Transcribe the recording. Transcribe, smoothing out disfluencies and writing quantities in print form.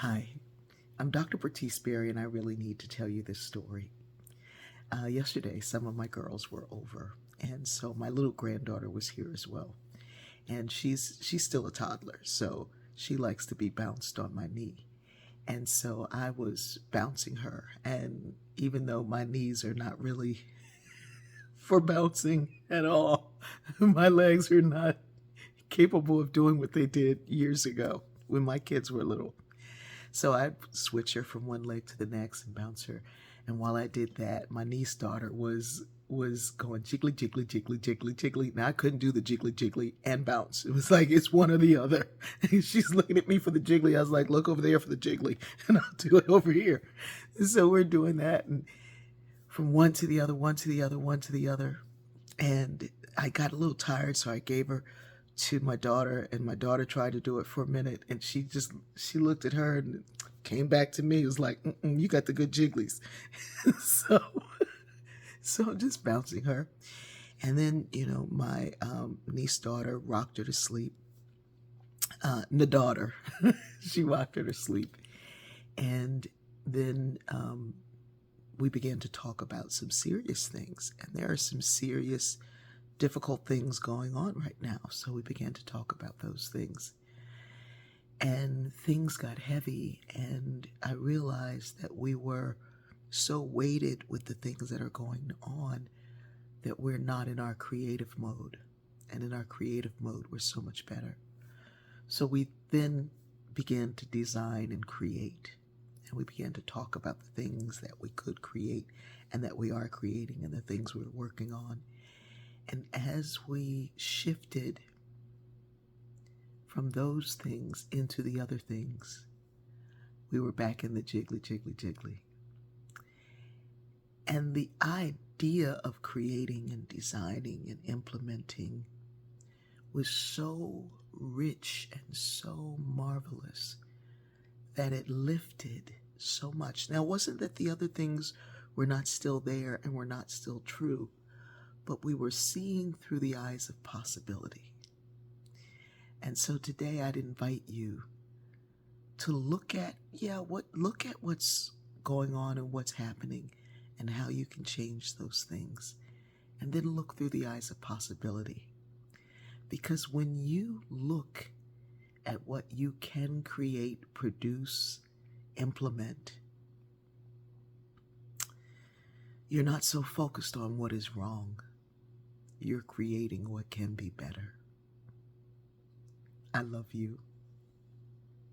Hi, I'm Dr. Bertice Berry, and I really need to tell you this story. Yesterday, some of my girls were over, and so my little granddaughter was here as well. And she's still a toddler, so she likes to be bounced on my knee. And so I was bouncing her, and even though my knees are not really for bouncing at all, my legs are not capable of doing what they did years ago when my kids were little. So I'd switch her from one leg to the next and bounce her. And while I did that, my niece daughter was going jiggly jiggly jiggly jiggly jiggly. Now I couldn't do the jiggly jiggly and bounce. It was like it's one or the other. And she's looking at me for the jiggly. I was like, look over there for the jiggly, and I'll do it over here. And so we're doing that, and from one to the other, one to the other, one to the other. And I got a little tired, so I gave her to my daughter, and my daughter tried to do it for a minute, and she looked at her and came back to me. It was like, you got the good jigglies. so so I'm just bouncing her. And then, my niece daughter rocked her to sleep. The daughter, she rocked her to sleep. And then we began to talk about some serious things. And there are some serious, difficult things going on right now. So we began to talk about those things. And things got heavy, and I realized that we were so weighted with the things that are going on that we're not in our creative mode. And in our creative mode, we're so much better. So we then began to design and create. And we began to talk about the things that we could create and that we are creating and the things we're working on. And as we shifted from those things into the other things, we were back in the jiggly, jiggly, jiggly. And the idea of creating and designing and implementing was so rich and so marvelous that it lifted so much. Now, it wasn't that the other things were not still there and were not still true, but we were seeing through the eyes of possibility. And so today I'd invite you to look at what's going on and what's happening and how you can change those things. And then look through the eyes of possibility. Because when you look at what you can create, produce, implement, you're not so focused on what is wrong. You're creating what can be better. I love you.